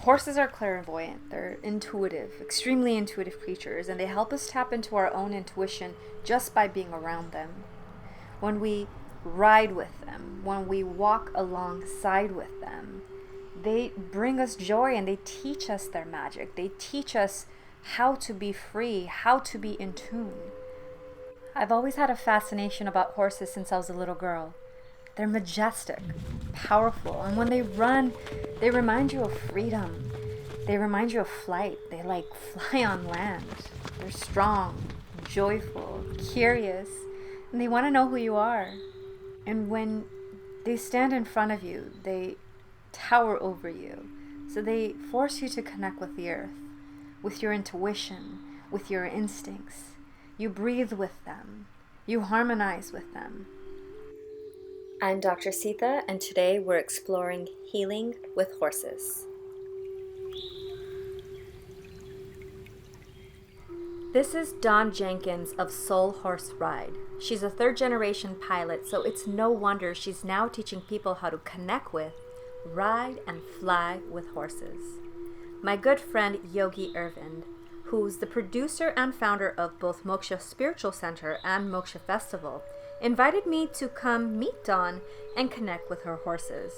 Horses are clairvoyant. They're intuitive, extremely intuitive creatures, and they help us tap into our own intuition just by being around them. When we ride with them, when we walk alongside with them, they bring us joy and they teach us their magic. They teach us how to be free, how to be in tune. I've always had a fascination about horses since I was a little girl. They're majestic, powerful, and when they run, they remind you of freedom. They remind you of flight. They like fly on land. They're strong, joyful, curious, and they want to know who you are. And when they stand in front of you, they tower over you. So they force you to connect with the earth, with your intuition, with your instincts. You breathe with them. You harmonize with them. I'm Dr. Sita, and today we're exploring healing with horses. This is Dawn Jenkins of Soul Horse Ride. She's a third-generation pilot, so it's no wonder she's now teaching people how to connect with, ride, and fly with horses. My good friend Yogi Irvind, who's the producer and founder of both Moksha Spiritual Center and Moksha Festival, invited me to come meet Dawn and connect with her horses.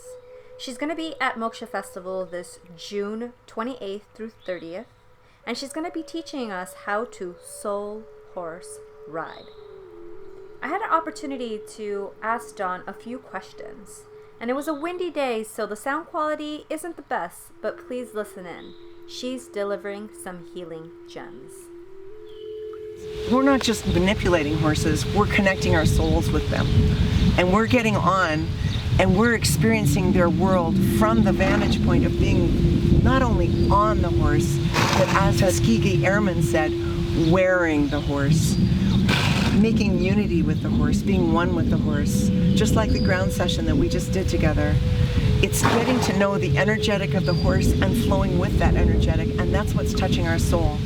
She's going to be at Moksha Festival this June 28th through 30th, and she's going to be teaching us how to soul horse ride. I had an opportunity to ask Dawn a few questions, and it was a windy day, so the sound quality isn't the best, but please listen in. She's delivering some healing gems. We're not just manipulating horses, we're connecting our souls with them. And we're getting on and we're experiencing their world from the vantage point of being not only on the horse, but as Tuskegee Airmen said, wearing the horse, making unity with the horse, being one with the horse, just like the ground session that we just did together. It's getting to know the energetic of the horse and flowing with that energetic, and that's what's touching our soul.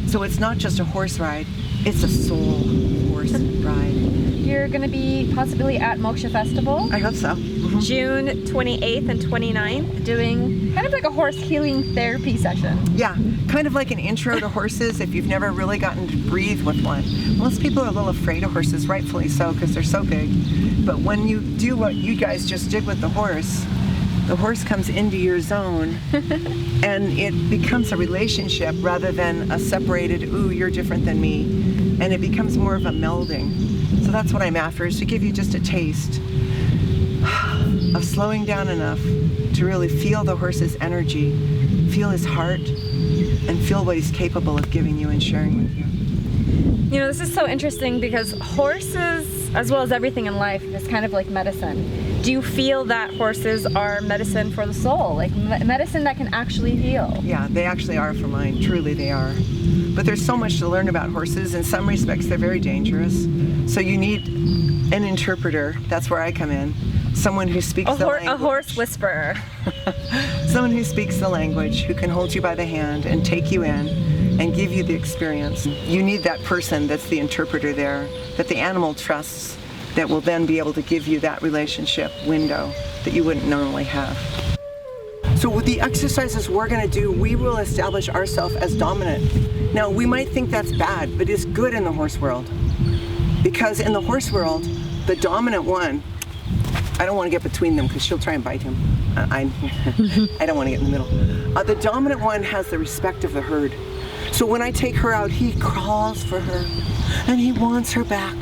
So it's not just a horse ride, it's a soul horse ride. You're going to be possibly at Moksha Festival? I hope so. Mm-hmm. June 28th and 29th, doing kind of like a horse healing therapy session. Yeah, kind of like an intro to horses if you've never really gotten to breathe with one. Most people are a little afraid of horses, rightfully so, because they're so big. But when you do what you guys just did with the horse comes into your zone and it becomes a relationship rather than a separated, ooh, you're different than me. And it becomes more of a melding. So that's what I'm after, is to give you just a taste of slowing down enough to really feel the horse's energy, feel his heart, and feel what he's capable of giving you and sharing with you. You know, this is so interesting because horses, as well as everything in life, is kind of like medicine. Do you feel that horses are medicine for the soul, like medicine that can actually heal? Yeah, they actually are for mine. Truly they are. But there's so much to learn about horses. In some respects, they're very dangerous. So you need an interpreter. That's where I come in. Someone who speaks the language. A horse whisperer. Someone who speaks the language, who can hold you by the hand and take you in and give you the experience. You need that person that's the interpreter there, that the animal trusts, that will then be able to give you that relationship window that you wouldn't normally have. So with the exercises we're going to do, we will establish ourselves as dominant. Now, we might think that's bad, but it's good in the horse world. Because in the horse world, the dominant one, I don't want to get between them because she'll try and bite him. I don't want to get in the middle. The dominant one has the respect of the herd. So when I take her out, he crawls for her and he wants her back.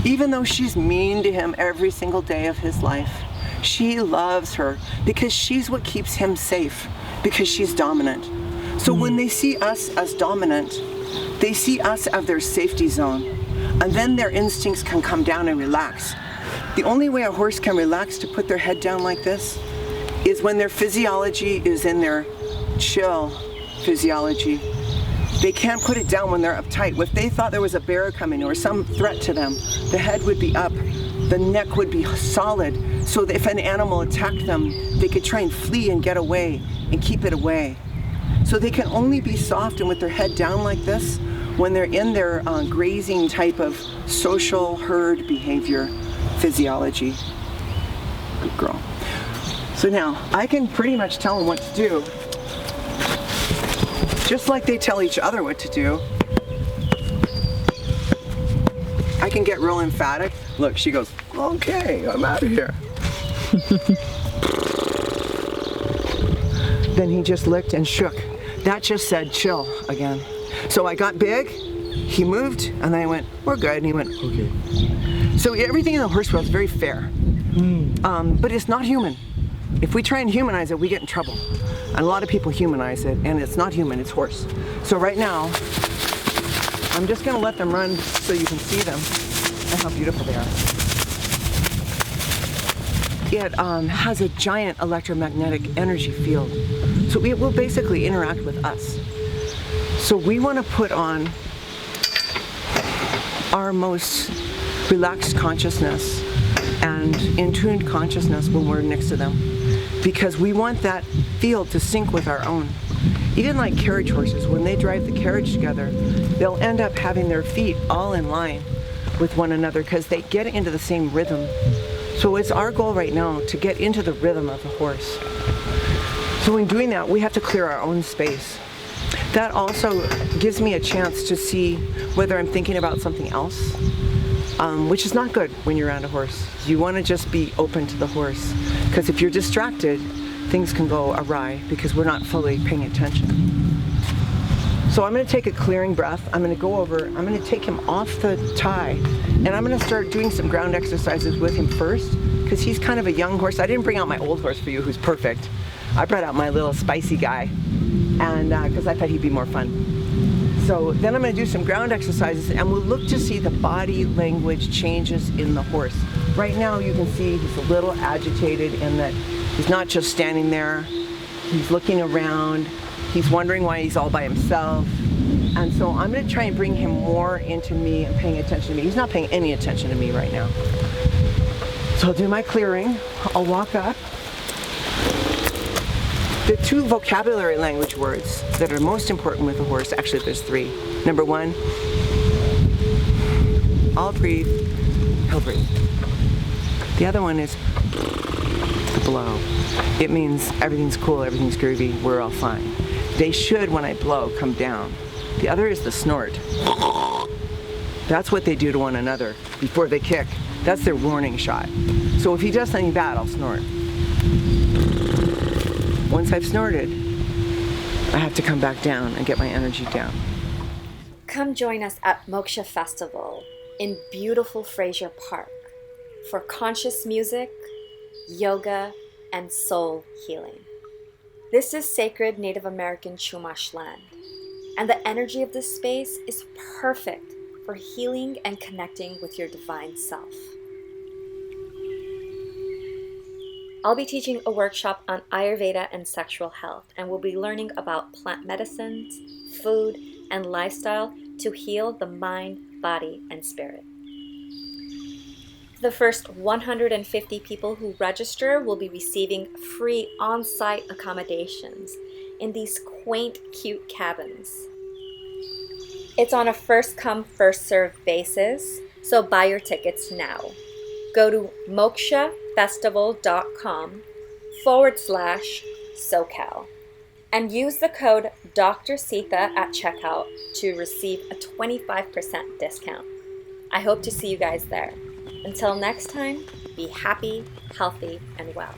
Even though she's mean to him every single day of his life, she loves her because she's what keeps him safe, because she's dominant. So when they see us as dominant, they see us as their safety zone, and then their instincts can come down and relax. The only way a horse can relax to put their head down like this is when their physiology is in their chill physiology. They can't put it down when they're uptight. If they thought there was a bear coming or some threat to them, the head would be up, the neck would be solid, so that if an animal attacked them, they could try and flee and get away and keep it away. So they can only be soft and with their head down like this when they're in their grazing type of social herd behavior physiology. Good girl. So now, I can pretty much tell them what to do. just like they tell each other what to do. I can get real emphatic. Look, she goes, okay, I'm out of here. Then he just licked and shook. That just said chill again. So I got big, he moved, and then I went, we're good, and he went, okay. So everything in the horse world is very fair, but it's not human. If we try and humanize it, we get in trouble. And a lot of people humanize it, and it's not human, it's horse. So right now, I'm just gonna let them run so you can see them and how beautiful they are. It has a giant electromagnetic energy field. So it will basically interact with us. So we want to put on our most relaxed consciousness and in-tuned consciousness when we're next to them, because we want that field to sync with our own. Even like carriage horses, when they drive the carriage together, they'll end up having their feet all in line with one another because they get into the same rhythm. So it's our goal right now to get into the rhythm of the horse. So in doing that, we have to clear our own space. That also gives me a chance to see whether I'm thinking about something else, which is not good when you're around a horse. You want to just be open to the horse, because if you're distracted, things can go awry because we're not fully paying attention. So I'm going to take a clearing breath. I'm going to go over, I'm going to take him off the tie, and I'm going to start doing some ground exercises with him first, because he's kind of a young horse. I didn't bring out my old horse for you, who's perfect. I brought out my little spicy guy, and because I thought he'd be more fun. So then I'm going to do some ground exercises, and we'll look to see the body language changes in the horse. Right now you can see he's a little agitated in that he's not just standing there, he's looking around, he's wondering why he's all by himself. And so I'm going to try and bring him more into me and paying attention to me. He's not paying any attention to me right now. So I'll do my clearing, I'll walk up. The two vocabulary language words that are most important with a horse, actually there's three. Number one, I'll breathe, he'll breathe. The other one is blow. It means everything's cool, everything's groovy, we're all fine. They should, when I blow, come down. The other is the snort. That's what they do to one another before they kick. That's their warning shot. So if he does something bad, I'll snort. Once I've snorted, I have to come back down and get my energy down. Come join us at Moksha Festival in beautiful Fraser Park for conscious music, yoga, and soul healing. This is sacred Native American Chumash land, and the energy of this space is perfect for healing and connecting with your divine self. I'll be teaching a workshop on Ayurveda and sexual health, and we'll be learning about plant medicines, food, and lifestyle to heal the mind, body, and spirit. The first 150 people who register will be receiving free on-site accommodations in these quaint, cute cabins. It's on a first-come, first-served basis, so buy your tickets now. Go to mokshafestival.com/SoCal and use the code Dr. Sita at checkout to receive a 25% discount. I hope to see you guys there. Until next time, be happy, healthy, and well.